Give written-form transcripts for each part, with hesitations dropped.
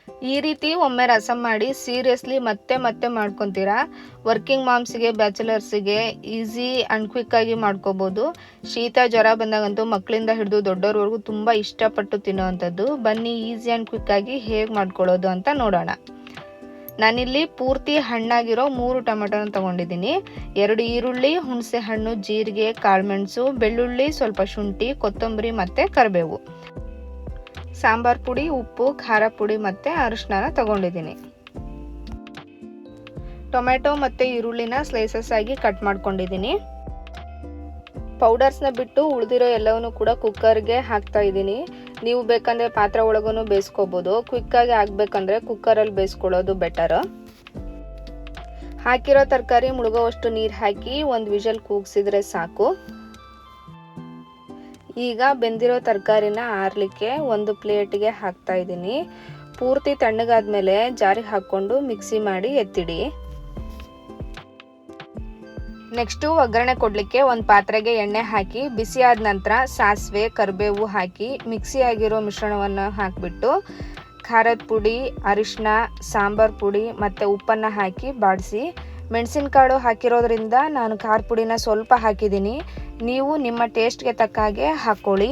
ಈ ರೀತಿ ಒಮ್ಮೆ ರಸಮ್ ಮಾಡಿ ಸೀರಿಯಸ್ಲಿ ಮತ್ತೆ ಮತ್ತೆ ಮಾಡ್ಕೊತೀರಾ. ವರ್ಕಿಂಗ್ ಮಾಮ್ಸ್ಗೆ, ಬ್ಯಾಚುಲರ್ಸಿಗೆ ಈಸಿ ಆ್ಯಂಡ್ ಕ್ವಿಕ್ಕಾಗಿ ಮಾಡ್ಕೋಬೋದು. ಶೀತ ಜ್ವರ ಬಂದಾಗಂತೂ ಮಕ್ಕಳಿಂದ ಹಿಡಿದು ದೊಡ್ಡೋರ್ವರೆಗೂ ತುಂಬ ಇಷ್ಟಪಟ್ಟು ತಿನ್ನೋವಂಥದ್ದು. ಬನ್ನಿ ಈಸಿ ಆ್ಯಂಡ್ ಕ್ವಿಕ್ಕಾಗಿ ಹೇಗೆ ಮಾಡ್ಕೊಳ್ಳೋದು ಅಂತ ನೋಡೋಣ. ನಾನಿಲ್ಲಿ ಪೂರ್ತಿ ಹಣ್ಣಾಗಿರೋ 3 ಟೊಮೆಟೊನ ತೊಗೊಂಡಿದ್ದೀನಿ. 2 ಈರುಳ್ಳಿ, ಹುಣಸೆ ಹಣ್ಣು, ಜೀರಿಗೆ, ಕಾಳುಮೆಣಸು, ಬೆಳ್ಳುಳ್ಳಿ, ಸ್ವಲ್ಪ ಶುಂಠಿ, ಕೊತ್ತಂಬರಿ ಮತ್ತು ಕರಿಬೇವು, ಸಾಂಬಾರ್ ಪುಡಿ, ಉಪ್ಪು, ಖಾರ ಪುಡಿ ಮತ್ತು ಅರಿಶಿನ ತೊಗೊಂಡಿದ್ದೀನಿ. ಟೊಮೆಟೊ ಮತ್ತು ಈರುಳ್ಳಿನ ಸ್ಲೈಸಸ್ ಆಗಿ ಕಟ್ ಮಾಡ್ಕೊಂಡಿದ್ದೀನಿ. ಪೌಡರ್ಸ್ನ ಬಿಟ್ಟು ಉಳಿದಿರೋ ಎಲ್ಲವನ್ನೂ ಕೂಡ ಕುಕ್ಕರ್ಗೆ ಹಾಕ್ತಾ ಇದ್ದೀನಿ. ನೀವು ಬೇಕಂದರೆ ಪಾತ್ರೆ ಒಳಗೂ ಬೇಯಿಸ್ಕೋಬೋದು. ಕ್ವಿಕ್ಕಾಗಿ ಆಗಬೇಕಂದ್ರೆ ಕುಕ್ಕರಲ್ಲಿ ಬೇಯಿಸ್ಕೊಳ್ಳೋದು ಬೆಟರ್. ಹಾಕಿರೋ ತರಕಾರಿ ಮುಳುಗೋವಷ್ಟು ನೀರು ಹಾಕಿ 1 ವಿಷಲ್ ಕೂಗಿಸಿದ್ರೆ ಸಾಕು. ಈಗ ಬೆಂದಿರೋ ತರಕಾರಿನ ಆರಲಿಕ್ಕೆ ಒಂದು ಪ್ಲೇಟ್ಗೆ ಹಾಕ್ತಾ ಇದ್ದೀನಿ. ಪೂರ್ತಿ ತಣ್ಣಗಾದ್ಮೇಲೆ ಜಾರಿಗೆ ಹಾಕ್ಕೊಂಡು ಮಿಕ್ಸಿ ಮಾಡಿ ಎತ್ತಿಡಿ. ನೆಕ್ಸ್ಟು ಒಗ್ಗರಣೆ ಕೊಡಲಿಕ್ಕೆ ಒಂದು ಪಾತ್ರೆಗೆ ಎಣ್ಣೆ ಹಾಕಿ ಬಿಸಿ ಆದ ನಂತರ ಸಾಸಿವೆ, ಕರಿಬೇವು ಹಾಕಿ ಮಿಕ್ಸಿ ಆಗಿರೋ ಮಿಶ್ರಣವನ್ನು ಹಾಕಿಬಿಟ್ಟು ಖಾರದ ಪುಡಿ, ಅರಿಶಿನ, ಸಾಂಬಾರ್ ಪುಡಿ ಮತ್ತು ಉಪ್ಪನ್ನು ಹಾಕಿ ಬಾಡಿಸಿ. ಮೆಣಸಿನಕಾಳು ಹಾಕಿರೋದ್ರಿಂದ ನಾನು ಖಾರ ಪುಡಿನ ಸ್ವಲ್ಪ ಹಾಕಿದ್ದೀನಿ. ನೀವು ನಿಮ್ಮ ಟೇಸ್ಟ್ಗೆ ತಕ್ಕ ಹಾಗೆ ಹಾಕ್ಕೊಳ್ಳಿ.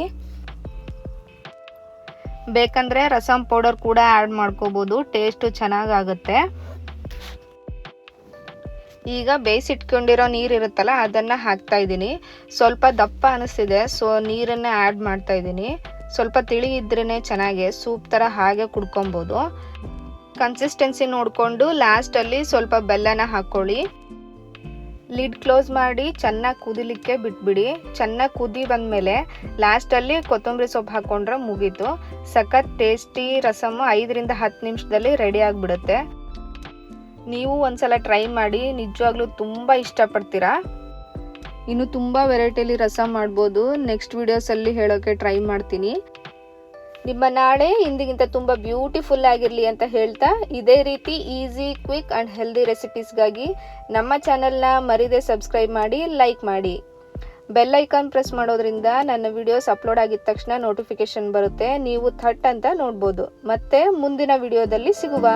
ಬೇಕಂದರೆ ರಸಮ್ ಪೌಡರ್ ಕೂಡ ಆ್ಯಡ್ ಮಾಡ್ಕೋಬೋದು, ಟೇಸ್ಟು ಚೆನ್ನಾಗಾಗುತ್ತೆ. ಈಗ ಬೇಯಿಸಿಟ್ಕೊಂಡಿರೋ ನೀರು ಇರುತ್ತಲ್ಲ ಅದನ್ನು ಹಾಕ್ತಾ ಇದ್ದೀನಿ. ಸ್ವಲ್ಪ ದಪ್ಪ ಅನಿಸ್ತಿದೆ, ಸೊ ನೀರನ್ನು ಆ್ಯಡ್ ಮಾಡ್ತಾ ಇದ್ದೀನಿ. ಸ್ವಲ್ಪ ತಿಳಿ ಇದ್ರೇ ಚೆನ್ನಾಗಿ ಸೂಪ್ ಥರ ಹಾಗೆ ಕುಡ್ಕೊಬೋದು. ಕನ್ಸಿಸ್ಟೆನ್ಸಿ ನೋಡಿಕೊಂಡು ಲಾಸ್ಟಲ್ಲಿ ಸ್ವಲ್ಪ ಬೆಲ್ಲನ ಹಾಕ್ಕೊಳ್ಳಿ. ಲಿಡ್ ಕ್ಲೋಸ್ ಮಾಡಿ ಚೆನ್ನಾಗಿ ಕುದಿಲಿಕ್ಕೆ ಬಿಟ್ಬಿಡಿ. ಚೆನ್ನಾಗಿ ಕುದಿ ಬಂದಮೇಲೆ ಲಾಸ್ಟಲ್ಲಿ ಕೊತ್ತಂಬರಿ ಸೊಪ್ಪು ಹಾಕ್ಕೊಂಡ್ರೆ ಮುಗೀತು. ಸಖತ್ ಟೇಸ್ಟಿ ರಸಮ್ಮು 5 ರಿಂದ 10 ನಿಮಿಷದಲ್ಲಿ ರೆಡಿ ಆಗಿಬಿಡುತ್ತೆ. ನೀವು ಒಂದ್ಸಲ ಟ್ರೈ ಮಾಡಿ, ನಿಜವಾಗ್ಲೂ ತುಂಬ ಇಷ್ಟಪಡ್ತೀರಾ. ಇನ್ನು ತುಂಬ ವೆರೈಟಿಯಲ್ಲಿ ರಸಮ್ ಮಾಡ್ಬೋದು. ನೆಕ್ಸ್ಟ್ ವೀಡಿಯೋಸಲ್ಲಿ ಹೇಳೋಕ್ಕೆ ಟ್ರೈ ಮಾಡ್ತೀನಿ. ನಿಮ್ಮ ನಾಳೆ ಇಂದಿಗಿಂತ ತುಂಬ ಬ್ಯೂಟಿಫುಲ್ ಆಗಿರಲಿ ಅಂತ ಹೇಳ್ತಾ, ಇದೇ ರೀತಿ ಈಸಿ, ಕ್ವಿಕ್ ಆ್ಯಂಡ್ ಹೆಲ್ದಿ ರೆಸಿಪೀಸ್ಗಾಗಿ ನಮ್ಮ ಚಾನಲ್ನ ಮರಿದೇ ಸಬ್ಸ್ಕ್ರೈಬ್ ಮಾಡಿ, ಲೈಕ್ ಮಾಡಿ. ಬೆಲ್ ಐಕಾನ್ ಪ್ರೆಸ್ ಮಾಡೋದ್ರಿಂದ ನನ್ನ ವಿಡಿಯೋಸ್ ಅಪ್ಲೋಡ್ ಆಗಿದ ತಕ್ಷಣ ನೋಟಿಫಿಕೇಶನ್ ಬರುತ್ತೆ. ನೀವು ಥಟ್ ಅಂತ ನೋಡ್ಬೋದು. ಮತ್ತೆ ಮುಂದಿನ ವಿಡಿಯೋದಲ್ಲಿ ಸಿಗುವ.